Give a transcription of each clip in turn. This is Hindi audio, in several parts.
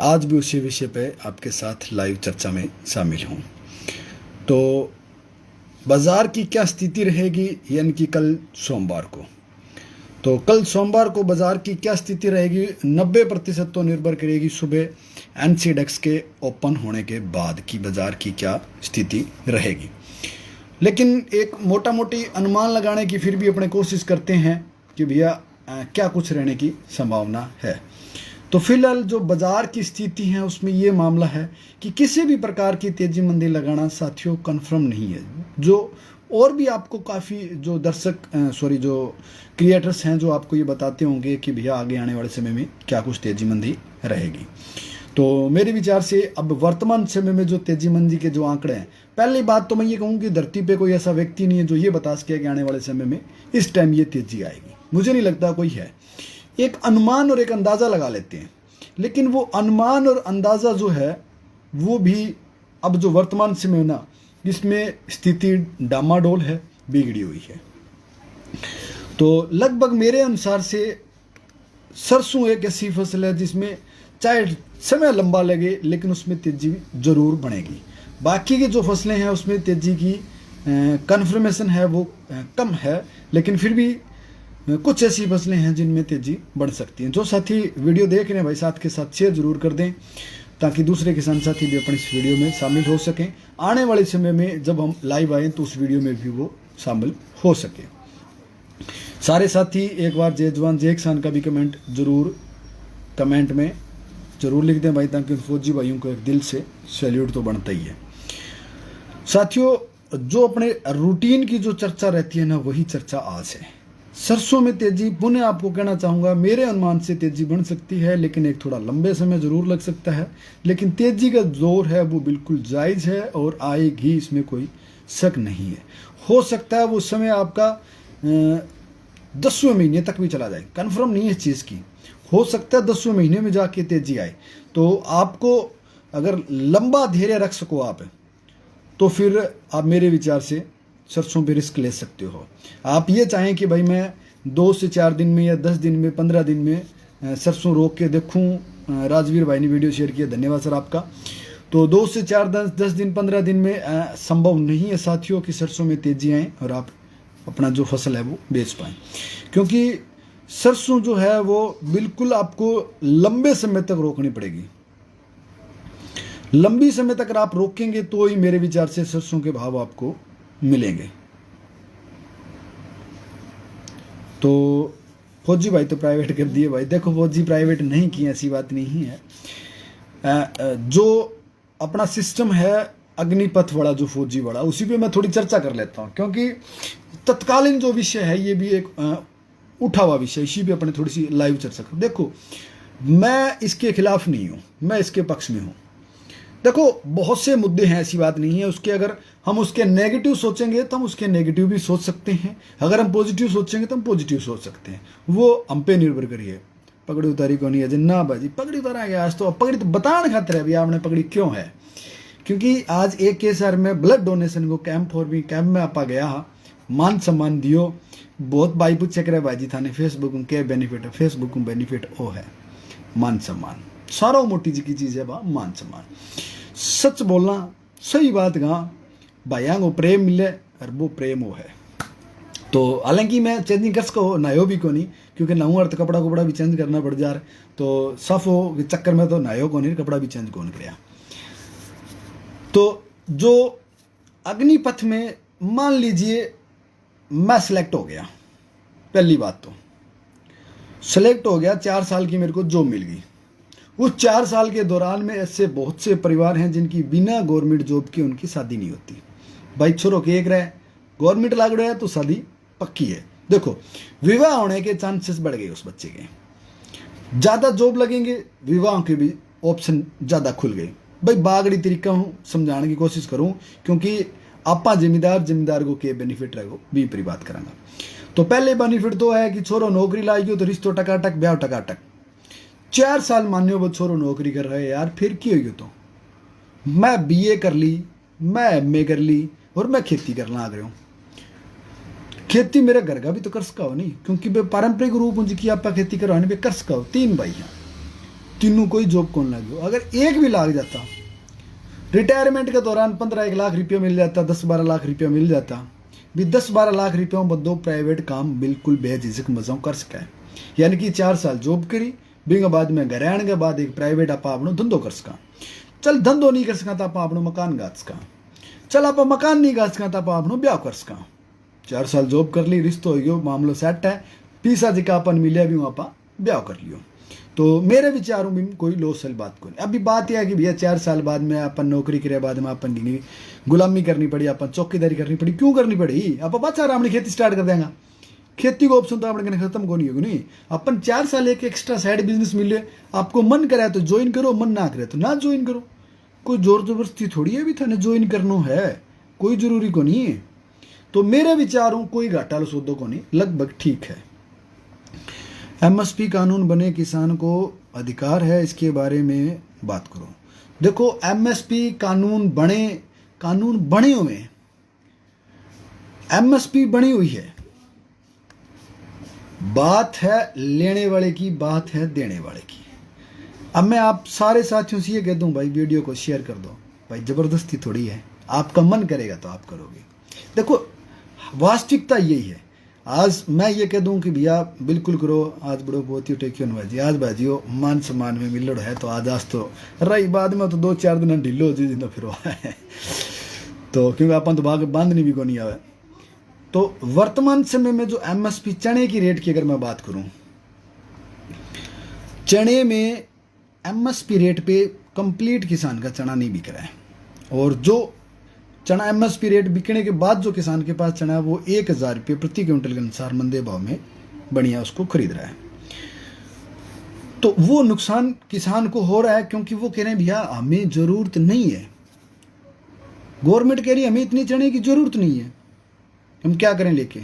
आज भी उसी विषय पे आपके साथ लाइव चर्चा में शामिल हूँ। तो बाज़ार की क्या स्थिति रहेगी, यानी कि कल सोमवार को। तो कल सोमवार को बाज़ार की क्या स्थिति रहेगी, 90% तो निर्भर करेगी सुबह एनसीडेक्स के ओपन होने के बाद की बाज़ार की क्या स्थिति रहेगी। लेकिन एक मोटा मोटी अनुमान लगाने की फिर भी अपने कोशिश करते हैं कि भैया क्या कुछ रहने की संभावना है। तो फिलहाल जो बाज़ार की स्थिति है उसमें ये मामला है कि किसी भी प्रकार की तेज़ी मंदी लगाना साथियों कन्फर्म नहीं है। जो और भी आपको काफ़ी जो जो क्रिएटर्स हैं जो आपको ये बताते होंगे कि भैया आगे आने वाले समय में क्या कुछ तेज़ी मंदी रहेगी। तो मेरे विचार से अब वर्तमान समय में जो तेज़ी मंदी के जो आंकड़े हैं, पहली बात तो मैं ये कहूँ कि धरती पे कोई ऐसा व्यक्ति नहीं है जो ये बता सके कि आने वाले समय में इस टाइम ये तेज़ी आएगी। मुझे नहीं लगता कोई है। एक अनुमान और एक अंदाज़ा लगा लेते हैं, लेकिन वो अनुमान और अंदाज़ा जो है वो भी अब जो वर्तमान समय है ना, इसमें स्थिति डामाडोल है, बिगड़ी हुई है। तो लगभग मेरे अनुसार से सरसों एक ऐसी फसल है जिसमें चाहे समय लंबा लगे लेकिन उसमें तेज़ी ज़रूर बढ़ेगी। बाकी की जो फसलें हैं उसमें तेज़ी की कन्फर्मेशन है वो कम है, लेकिन फिर भी कुछ ऐसी फसलें हैं जिनमें तेज़ी बढ़ सकती हैं। जो साथी वीडियो देख रहे हैं भाई, साथ के साथ शेयर जरूर कर दें ताकि दूसरे किसान साथी भी अपने इस वीडियो में शामिल हो सकें। आने वाले समय में जब हम लाइव आएँ तो उस वीडियो में भी वो शामिल हो सके। सारे साथी एक बार जय जवान जय किसान का भी कमेंट में ज़रूर लिख दें भाई, ताकि फौजी भाइयों को एक दिल से सैल्यूट तो बनता ही है। साथियों, जो अपने रूटीन की जो चर्चा रहती है ना, वही चर्चा आज है। सरसों में तेज़ी, पुनः आपको कहना चाहूँगा मेरे अनुमान से तेज़ी बन सकती है, लेकिन एक थोड़ा लंबे समय ज़रूर लग सकता है। लेकिन तेज़ी का जोर है वो बिल्कुल जायज़ है और आएगी, इसमें कोई शक नहीं है। हो सकता है वो समय आपका 10वें महीने तक भी चला जाए, कन्फर्म नहीं है इस चीज़ की। हो सकता है 10वें महीने में जाके तेज़ी आए। तो आपको अगर लंबा धैर्य रख सको आप, तो फिर आप मेरे विचार से सरसों पे रिस्क ले सकते हो। आप ये चाहें कि भाई मैं 2 से 4 दिन में या 10 दिन में 15 दिन में सरसों रोक के देखूं। राजवीर भाई ने वीडियो शेयर किया, धन्यवाद सर आपका। तो 2 से 4 10 दिन 15 दिन में संभव नहीं है साथियों कि सरसों में तेज़ी आए और आप अपना जो फसल है वो बेच पाएँ, क्योंकि सरसों जो है वो बिल्कुल आपको लंबे समय तक रोकनी पड़ेगी। लंबी समय तक आप रोकेंगे तो ही मेरे विचार से सरसों के भाव आपको मिलेंगे। तो फौजी भाई तो प्राइवेट कर दिए भाई, देखो फौजी प्राइवेट नहीं किए, ऐसी बात नहीं है। जो अपना सिस्टम है अग्निपथ वाला, जो फौजी वाला, उसी पे मैं थोड़ी चर्चा कर लेता हूँ, क्योंकि तत्कालीन जो विषय है ये भी एक उठा हुआ विषय, इसी पे अपने थोड़ी सी लाइव चर्चा कर। देखो, मैं इसके खिलाफ नहीं हूँ, मैं इसके पक्ष में हूँ। देखो, बहुत से मुद्दे हैं, ऐसी बात नहीं है। उसके अगर हम उसके नेगेटिव सोचेंगे तो हम उसके नेगेटिव भी सोच सकते हैं, अगर हम पॉजिटिव सोचेंगे तो हम पॉजिटिव सोच सकते हैं। वो हम पे निर्भर करिए। पगड़ी उतारी को नहीं है ना भाजी, पगड़ी उतारा गया आज तो। पगड़ी तो बताने खातिर है भैया आपने पगड़ी क्यों है, क्योंकि आज एक केसर में ब्लड डोनेशन को कैंप में आपा गया, मान सम्मान दियो। बहुत भाई पूछे करे भाजी थाने फेसबुक में क्या बेनिफिट है। फेसबुक में बेनिफिट वो है मान सम्मान, सारा मोटी जी की चीज़ है बा, मान सम्मान। सच बोलना, सही बात कहा, भाइयों को प्रेम मिले और वो प्रेम वो है। तो हालांकि मैं चेंजिंग कर सको नायो भी को नहीं, क्योंकि नहूँ अर्थ कपड़ा भी चेंज करना पड़ जा रहा, तो सफ हो चक्कर में तो नायो को नहीं, कपड़ा भी चेंज कौन कराया। तो जो अग्निपथ में मान लीजिए मैं सिलेक्ट हो गया, पहली बात तो सिलेक्ट हो गया, 4 साल की मेरे को जॉब मिल गई। उस 4 साल के दौरान में ऐसे बहुत से परिवार हैं जिनकी बिना गवर्नमेंट जॉब के उनकी शादी नहीं होती। भाई छोरो के एक रहे, गवर्नमेंट लाग रहा है तो शादी पक्की है। देखो, विवाह होने के चांसेस बढ़ गए उस बच्चे के, ज़्यादा जॉब लगेंगे, विवाह के भी ऑप्शन ज़्यादा खुल गए। भाई बागड़ी तरीका हूँ समझाने की कोशिश करूँ, क्योंकि आपा जिम्मेदार को के बेनिफिट रहेगा भी पूरी बात करांगा। तो पहले बेनिफिट तो है कि छोरो नौकरी लाएगी तो रिश्तो टकाटक, ब्याह टकाटक। 4 साल मान्यो वो छोरो नौकरी कर रहे हैं यार, फिर की होगी। तो मैं BA कर ली, मैं MA कर ली और मैं खेती करना आ गया हूँ। खेती मेरे घर का भी तो कर सका हो नहीं, क्योंकि पारंपरिक रूप उनकी आप खेती करवाने पे कर सका हो। 3 भाई हैं, तीनों कोई जॉब कौन लगे। अगर एक भी लाग जाता, रिटायरमेंट के दौरान 15-1 लाख रुपया मिल जाता, 10-12 लाख रुपया मिल जाता, भी 10-12 लाख रुपयों बदो प्राइवेट काम बिल्कुल बेझिझक मजा कर सका है। यानी कि 4 साल जॉब करी, बिंग बाद में घर आने के बाद एक प्राइवेट आप अपनो धंधो कर सका। चल धंधो नहीं कर सका तो आप अपनो मकान गाच सका, चल आप मकान नहीं गाच सका तो आप अपनो ब्याह कर सका। 4 साल जॉब कर ली, रिश्तो हो गयो, मामलो सेट है, पीसा जिका अपन मिलिया भी आप ब्याह कर लियो। तो मेरे विचारों में कोई लॉस वाली बात को नहीं। अभी बात यह है कि भैया 4 साल बाद में अपन नौकरी करे, बाद में अपन गुलामी करनी पड़ी, अपन चौकीदारी करनी पड़ी। क्यों करनी पड़ी? आप अच्छा अपनी खेती स्टार्ट कर देंगे, खेती को ऑप्शन तो अपने खत्म को नहीं होगी। नहीं, अपन 4 साल एक एक्स्ट्रा साइड बिजनेस मिले, आपको मन करे तो ज्वाइन करो, मन ना करे तो ना ज्वाइन करो। कोई जोर जबरदस्ती थोड़ी है भी थाने ज्वाइन करना है, कोई जरूरी को नहीं है। तो मेरे विचारों कोई घाटा सौदों को नहीं, लगभग ठीक है। एमएसपी कानून बने, किसान को अधिकार है, इसके बारे में बात करो। देखो एमएसपी कानून बने हुए, एमएसपी बनी हुई है, बात है लेने वाले की, बात है देने वाले की। अब मैं आप सारे साथियों से ये कह दूं, भाई वीडियो को शेयर कर दो, भाई जबरदस्ती थोड़ी है, आपका मन करेगा तो आप करोगे। देखो वास्तविकता यही है। आज मैं ये कह दूं कि भैया बिल्कुल करो, आज बड़ो बहुत ही टेक्योन भाजी, आज भाजियो मान सम्मान में मिलड़ है, तो आज तो रही बाद में तो 2-4 दिन ढिलो जी दिन फिर तो क्योंकि अपन तो भाग बांधनी भी को नहीं आवे। तो वर्तमान समय में जो एमएसपी चने की रेट की अगर मैं बात करूं, चने में एमएसपी रेट पे कंप्लीट किसान का चना नहीं बिक रहा है, और जो चना एमएसपी रेट बिकने के बाद जो किसान के पास चना है वो 1000 रुपये प्रति क्विंटल के अनुसार मंदे भाव में बढ़िया उसको खरीद रहा है। तो वो नुकसान किसान को हो रहा है, क्योंकि वो कह रहे हैं भैया हमें जरूरत नहीं है, गवर्नमेंट कह रही है हमें इतनी चने की जरूरत नहीं है, हम क्या करें लेके।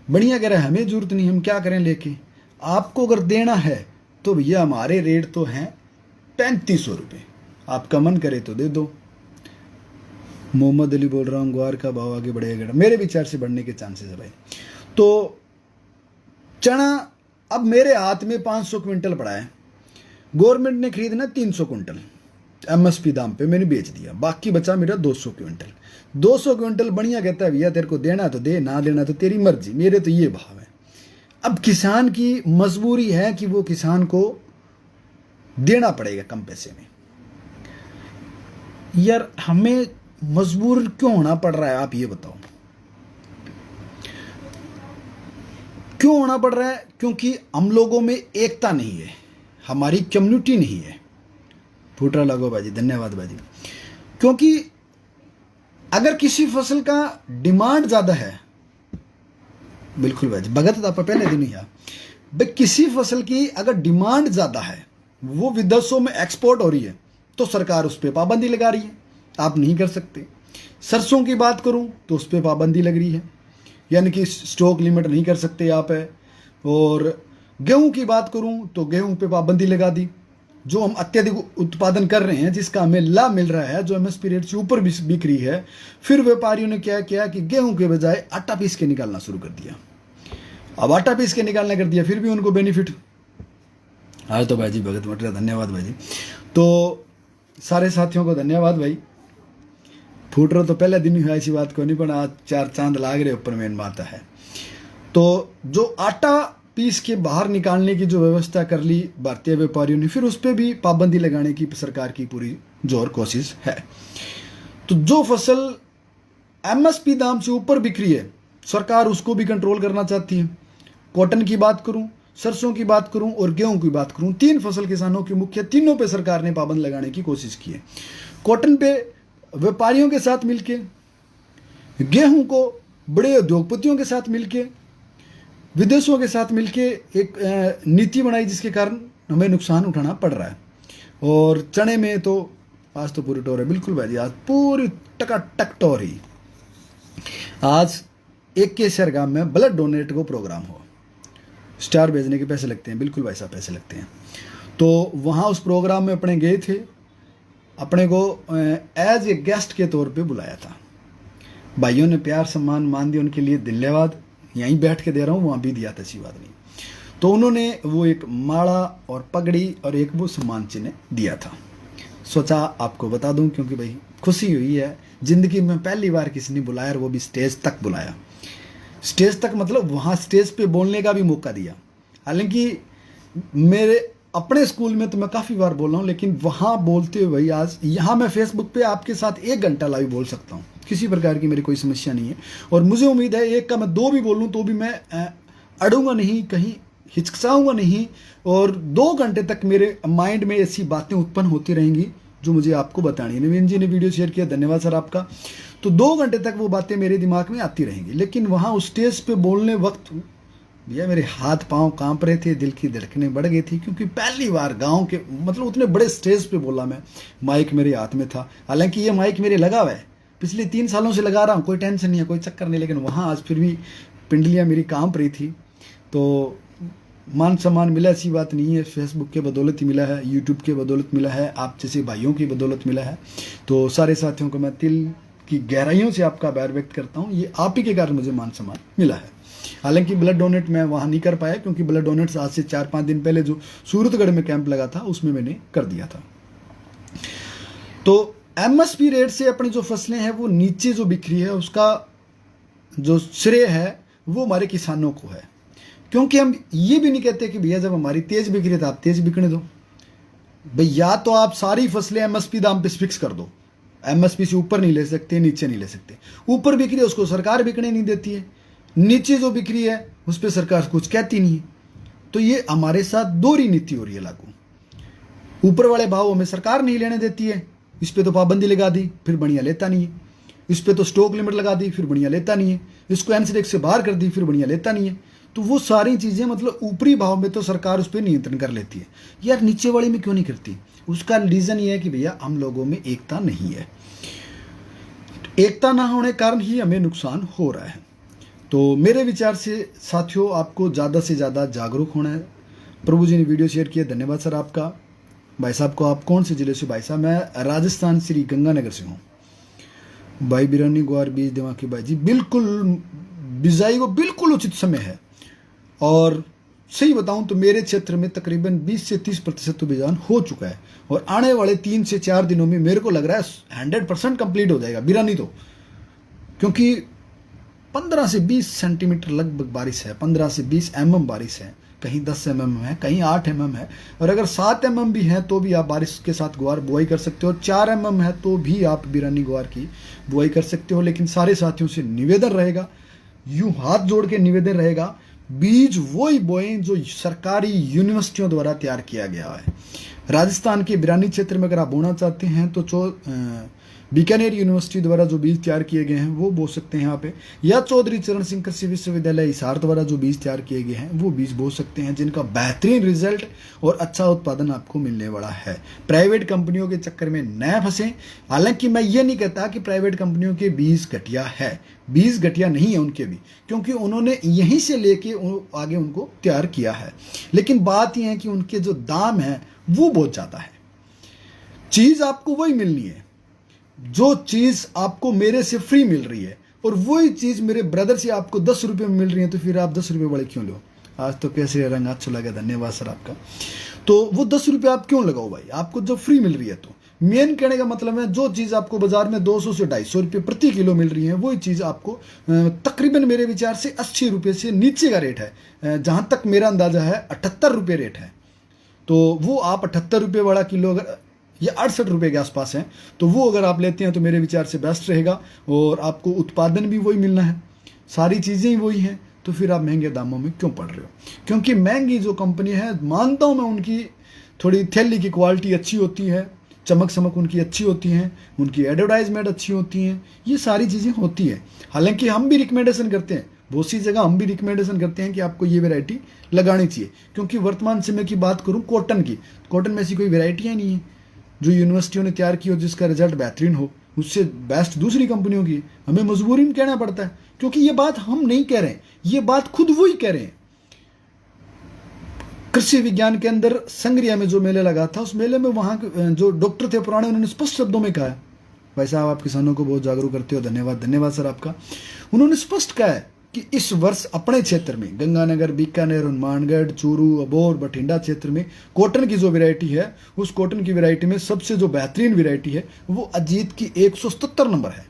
बढ़िया कह रहे हैं हमें जरूरत नहीं, हम क्या करें लेके। आपको अगर देना है तो भैया हमारे रेट तो हैं 3500 रुपये, आपका मन करे तो दे दो। मोहम्मद अली बोल रहा हूँ, ग्वार का भाव आगे बढ़ेगा, मेरे विचार से बढ़ने के चांसेस है भाई। तो चना अब मेरे हाथ में 500 क्विंटल पड़ा है, गवर्नमेंट ने खरीदना 300 क्विंटल एमएसपी दाम पे मैंने बेच दिया, बाकी बचा मेरा 200 क्विंटल। 200 क्विंटल बढ़िया कहता है भैया तेरे को देना तो दे, ना देना तो तेरी मर्जी, मेरे तो ये भाव है। अब किसान की मजबूरी है कि वो किसान को देना पड़ेगा कम पैसे में। यार हमें मजबूर क्यों होना पड़ रहा है, आप ये बताओ क्यों होना पड़ रहा है? क्योंकि हम लोगों में एकता नहीं है, हमारी कम्युनिटी नहीं है। फूटरा लगो बाजी, धन्यवाद बाजी। क्योंकि अगर किसी फसल का डिमांड ज्यादा है, बिल्कुल बाजी भगत था पहले दिन ही भाई, किसी फसल की अगर डिमांड ज्यादा है, वो विदेशों में एक्सपोर्ट हो रही है, तो सरकार उस पर पाबंदी लगा रही है, आप नहीं कर सकते। सरसों की बात करूं तो उस पर पाबंदी लग रही है, यानी कि स्टॉक लिमिट नहीं कर सकते आप है। और गेहूं की बात करूं तो गेहूं पे पाबंदी लगा दी। जो हम अत्यधिक उत्पादन कर रहे हैं, जिसका हमें लाभ मिल रहा है, जो एमएसपी रेट से ऊपर बिक रही है, फिर व्यापारियों ने क्या किया कि गेहूं के बजाय आटा पीस के निकालना शुरू कर दिया। अब आटा पीस के निकालना कर दिया, फिर भी उनको बेनिफिट। आज तो भाई जी भगत मटरा, धन्यवाद भाई जी। तो सारे साथियों को धन्यवाद भाई। फूट रहा तो पहले दिन ही हुआ, ऐसी बात को नहीं, पर आज 4 चांद लाग रहे ऊपर मेन बात है। तो जो आटा पीस के बाहर निकालने की जो व्यवस्था कर ली भारतीय व्यापारियों ने, फिर उस पर भी पाबंदी लगाने की सरकार की पूरी जोर कोशिश है। तो जो फसल एमएसपी दाम से ऊपर बिक रही है, सरकार उसको भी कंट्रोल करना चाहती है। कॉटन की बात करूं, सरसों की बात करूं और गेहूं की बात करूं, 3 फसल किसानों की मुख्य, तीनों पे सरकार ने पाबंद लगाने की कोशिश की है। कॉटन पे व्यापारियों के साथ मिलके, गेहूं को बड़े उद्योगपतियों के साथ मिलके, विदेशों के साथ मिलके एक नीति बनाई, जिसके कारण हमें नुकसान उठाना पड़ रहा है। और चने में तो आज तो पूरी टोर है, बिल्कुल भाई जी, आज पूरी टकाटक टोर ही। आज एक के शहर गांव में ब्लड डोनेट को प्रोग्राम हो, स्टार भेजने के पैसे लगते हैं, बिल्कुल भाई साहब पैसे लगते हैं। तो वहाँ उस प्रोग्राम में अपने गए थे, अपने को एज ए गेस्ट के तौर पे बुलाया था। भाइयों ने प्यार सम्मान मान दिया, उनके लिए धन्यवाद। यहीं बैठ के दे रहा हूँ, वहाँ भी दिया था, अच्छी बात नहीं। तो उन्होंने वो एक माला और पगड़ी और एक वो सम्मान चिन्ह दिया था। सोचा आपको बता दूं, क्योंकि भाई खुशी हुई है, ज़िंदगी में पहली बार किसी ने बुलाया और वो भी स्टेज तक बुलाया। स्टेज तक मतलब वहाँ स्टेज पे बोलने का भी मौका दिया। हालांकि मेरे अपने स्कूल में तो मैं काफ़ी बार बोल रहा हूँ, लेकिन वहाँ बोलते हुए भाई आज यहाँ मैं फेसबुक पे आपके साथ 1 घंटा लाइव बोल सकता हूँ, किसी प्रकार की मेरी कोई समस्या नहीं है। और मुझे उम्मीद है एक का मैं 2 भी बोलूँ तो भी मैं अड़ूंगा नहीं, कहीं हिचकिचाऊंगा नहीं, और 2 घंटे तक मेरे माइंड में ऐसी बातें उत्पन्न होती रहेंगी जो मुझे आपको बतानी है। नवीन जी ने वीडियो शेयर किया, धन्यवाद सर आपका। तो 2 घंटे तक वो बातें मेरे दिमाग में आती रहेंगी। लेकिन वहाँ उस स्टेज पे बोलने वक्त भैया मेरे हाथ पांव कांप रहे थे, दिल की धड़कनें बढ़ गई थी, क्योंकि पहली बार गांव के मतलब उतने बड़े स्टेज पे बोला मैं। माइक मेरे हाथ में था, हालांकि ये माइक मेरे लगा हुआ है, पिछले 3 सालों से लगा रहा हूँ, कोई टेंशन नहीं है, कोई चक्कर नहीं। लेकिन वहाँ आज फिर भी पिंडलियाँ मेरी कांप रही थी। तो मान सम्मान मिला, ऐसी बात नहीं है, फेसबुक के बदौलत ही मिला है, यूट्यूब के बदौलत मिला है, आप जैसे भाइयों की बदौलत मिला है। तो सारे साथियों को मैं दिल की गहराइयों से आपका आभार व्यक्त करता हूँ, ये आप ही के कारण मुझे मान सम्मान मिला है। हालांकि ब्लड डोनेट मैं वहाँ नहीं कर पाया, क्योंकि ब्लड डोनेट आज से 4-5 दिन पहले जो सूरतगढ़ में कैंप लगा था उसमें मैंने कर दिया था। तो एमएसपी रेट से अपनी जो फसलें हैं वो नीचे जो बिक रही है, उसका जो श्रेय है वो हमारे किसानों को है। क्योंकि हम ये भी नहीं कहते कि भैया जब हमारी तेज बिक रही है तो आप तेज बिकने दो। भैया तो आप सारी फसलें एमएसपी दाम पे फिक्स कर दो, एमएसपी से ऊपर नहीं ले सकते, नीचे नहीं ले सकते। ऊपर बिक्री है उसको सरकार बिकने नहीं देती है, नीचे जो बिक्री है उस पर सरकार कुछ कहती नहीं है। तो ये हमारे साथ दोहरी नीति हो रही है लागू। ऊपर वाले भाव हमें सरकार नहीं लेने देती है, इस पर तो पाबंदी लगा दी, फिर बढ़िया लेता नहीं है। इस पर तो स्टॉक लिमिट लगा दी, फिर बढ़िया लेता नहीं है। इसको एनसीडेक्स से बाहर कर दी, फिर बढ़िया लेता नहीं है। तो वो सारी चीज़ें मतलब ऊपरी भाव में तो सरकार उस पर नियंत्रण कर लेती है, यार नीचे वाले में क्यों नहीं करती? उसका रीज़न ये है कि भैया हम लोगों में एकता नहीं है। एकता ना होने के कारण ही हमें नुकसान हो रहा है। तो मेरे विचार से साथियों आपको ज़्यादा से ज़्यादा जागरूक होना है। प्रभु जी ने वीडियो शेयर किया, धन्यवाद सर आपका। भाई साहब को आप कौन से ज़िले से? भाई साहब मैं राजस्थान श्री गंगानगर से हूँ। भाई बिरानी ग्वार बीज देवा के भाई जी, बिल्कुल बिजाई को बिल्कुल उचित समय है। और सही बताऊं तो मेरे क्षेत्र में तकरीबन 20 से 30% तो बिजान हो चुका है, और आने वाले 3 से 4 दिनों में मेरे को लग रहा है 100% कंप्लीट हो जाएगा बिरानी तो। क्योंकि 15 से 20 सेंटीमीटर लगभग बारिश है, 15 से 20 mm बारिश है, कहीं 10 mm है, कहीं 8 mm है, और अगर 7 mm भी है तो भी आप बारिश के साथ ग्वार बुआई कर सकते हो। 4 mm है तो भी आप बिरानी ग्वार की बुआई कर सकते हो। लेकिन सारे साथियों से निवेदन रहेगा, यूं हाथ जोड़ के निवेदन रहेगा, बीज वही बोएं जो सरकारी यूनिवर्सिटियों द्वारा तैयार किया गया है। राजस्थान के बिरानी क्षेत्र में अगर आप बोना चाहते हैं तो बीकानेर यूनिवर्सिटी द्वारा जो बीज तैयार किए गए हैं वो बो सकते हैं यहाँ पे, या चौधरी चरण सिंह कृषि विश्वविद्यालय हिसार द्वारा जो बीज तैयार किए गए हैं वो बीज बो सकते हैं, जिनका बेहतरीन रिजल्ट और अच्छा उत्पादन आपको मिलने वाला है। प्राइवेट कंपनियों के चक्कर में न फंसें। हालांकि मैं ये नहीं कहता कि प्राइवेट कंपनियों के बीज घटिया है, बीज घटिया नहीं है उनके भी, क्योंकि उन्होंने यहीं से लेके आगे उनको तैयार किया है। लेकिन बात यह है कि उनके जो दाम है वो बहुत ज़्यादा है। चीज़ आपको वही मिलनी है जो चीज़ आपको मेरे से फ्री मिल रही है, और वही चीज़ मेरे ब्रदर से आपको 10 रुपये में मिल रही है, तो फिर आप 10 रुपये वाले क्यों लो? आज तो कैसे रंग अच्छा लगा, धन्यवाद सर आपका। तो वो 10 रुपये आप क्यों लगाओ भाई, आपको जब फ्री मिल रही है तो। मेन कहने का मतलब है जो चीज़ आपको बाजार में 200 से 250 रुपये प्रति किलो मिल रही है, वही चीज़ आपको तकरीबन मेरे विचार से 80 रुपये से नीचे का रेट है। जहाँ तक मेरा अंदाज़ा है 78 रुपये रेट है। तो वो आप 78 रुपये वाला किलो अगर ये 68 रुपये के आसपास है, तो वो अगर आप लेते हैं तो मेरे विचार से बेस्ट रहेगा, और आपको उत्पादन भी वही मिलना है, सारी चीज़ें ही वही हैं। तो फिर आप महंगे दामों में क्यों पड़ रहे हो? क्योंकि महंगी जो कंपनी है, मानता हूँ मैं, उनकी थोड़ी थैली की क्वालिटी अच्छी होती है, चमक समक उनकी अच्छी होती हैं, उनकी एडवर्टाइजमेंट अच्छी होती हैं, ये सारी चीज़ें होती हैं। हालांकि हम भी रिकमेंडेशन करते हैं, बहुत सी जगह हम भी रिकमेंडेशन करते हैं कि आपको ये वैरायटी लगानी चाहिए। क्योंकि वर्तमान समय की बात करूँ कॉटन की, कॉटन में ऐसी कोई वैरायटियाँ नहीं है जो यूनिवर्सिटियों ने तैयार की हो जिसका रिजल्ट बेहतरीन हो। उससे बेस्ट दूसरी कंपनियों की हमें मजबूरीन कहना पड़ता है, क्योंकि ये बात हम नहीं कह रहे हैं, ये बात खुद वो ही कह रहे हैं। कृषि विज्ञान के अंदर संग्रिया में जो मेला लगा था, उस मेले में वहाँ जो डॉक्टर थे पुराने, उन्होंने स्पष्ट शब्दों में कहा है, भाई साहब आप किसानों को बहुत जागरूक करते हो, धन्यवाद, धन्यवाद सर आपका। उन्होंने स्पष्ट कहा है कि इस वर्ष अपने क्षेत्र में गंगानगर, बीकानेर, हनुमानगढ़, चूरू, अबोर, बठिंडा क्षेत्र में कॉटन की जो वैरायटी है, उस कॉटन की वैरायटी में सबसे जो बेहतरीन वैरायटी है वो अजीत की 177 नंबर है।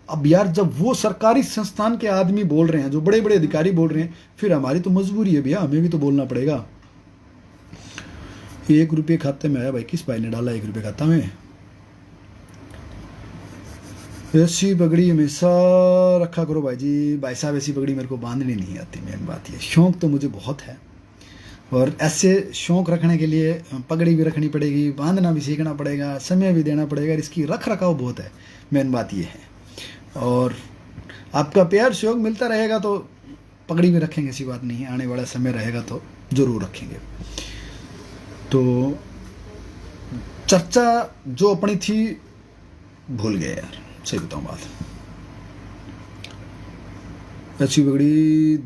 अब यार, जब वो सरकारी संस्थान के आदमी बोल रहे हैं, जो बड़े बड़े अधिकारी बोल रहे हैं, फिर हमारी तो मजबूरी है भैया, हमें भी तो बोलना पड़ेगा। 1 रुपये खाते में आया भाई, किस भाई ने डाला 1 रुपये खाता में? ऐसी पगड़ी हमेशा रखा करो भाई जी। भाई साहब, ऐसी पगड़ी मेरे को बांधनी नहीं आती, मेन बात ये। शौक तो मुझे बहुत है, और ऐसे शौक रखने के लिए पगड़ी भी रखनी पड़ेगी, बांधना भी सीखना पड़ेगा, समय भी देना पड़ेगा, इसकी रख रखाव बहुत है, मेन बात ये है। और आपका प्यार सहयोग मिलता रहेगा तो पगड़ी भी रखेंगे, ऐसी बात नहीं है। आने वाला समय रहेगा तो ज़रूर रखेंगे। तो चर्चा जो अपनी थी भूल गए यार, सही बताऊँ बात। अच्छी पगड़ी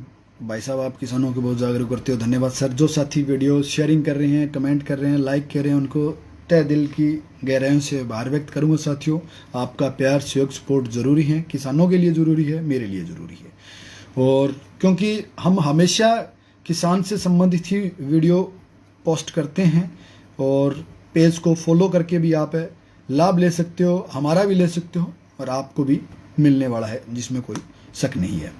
भाई साहब, आप किसानों को बहुत जागरूक करते हो, धन्यवाद सर। जो साथी वीडियो शेयरिंग कर रहे हैं, कमेंट कर रहे हैं, लाइक कर रहे हैं, उनको तहे दिल की गहराइयों से आभार व्यक्त करूंगा। साथियों, आपका प्यार, सहयोग, सपोर्ट ज़रूरी है, किसानों के लिए ज़रूरी है, मेरे लिए ज़रूरी है। और क्योंकि हम हमेशा किसान से संबंधित ही वीडियो पोस्ट करते हैं, और पेज को फॉलो करके भी आप लाभ ले सकते हो, हमारा भी ले सकते हो, और आपको भी मिलने वाला है, जिसमें कोई शक नहीं है।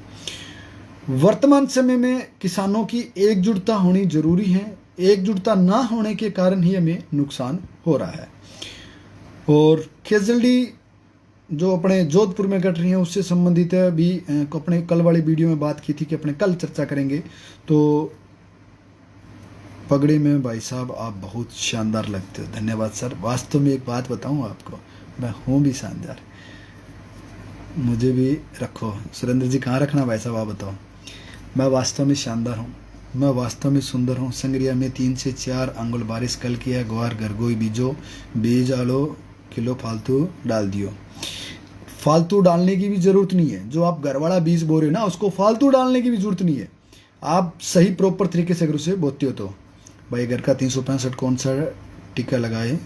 वर्तमान समय में किसानों की एकजुटता होनी जरूरी है। एकजुटता ना होने के कारण ही हमें नुकसान हो रहा है। और कैजुअल्टी जो अपने जोधपुर में घट रही है, उससे संबंधित है भी अपने कल वाली वीडियो में बात की थी कि अपने कल चर्चा करेंगे। तो पगड़ी में भाई साहब आप बहुत शानदार लगते हो, धन्यवाद सर। वास्तव में एक बात बताऊं आपको, मैं हूँ भी शानदार, मुझे भी रखो। सुरेंद्र जी, कहाँ रखना भाई साहब, आप बताओ। मैं वास्तव में शानदार हूँ, मैं वास्तव में सुंदर हूँ। संग्रिया में 3 से 4 अंगुल बारिश कल किया, ग्वार गरगोई बीजो, बीज आलो किलो फालतू डाल दियो। फालतू डालने की भी जरूरत नहीं है, जो आप घर वाला बीज बो रहे हो ना, उसको फालतू डालने की भी जरूरत नहीं है। आप सही प्रॉपर तरीके से अगर उसे बोते हो तो। भाई घर का 365 कौन सा टीका लगाए?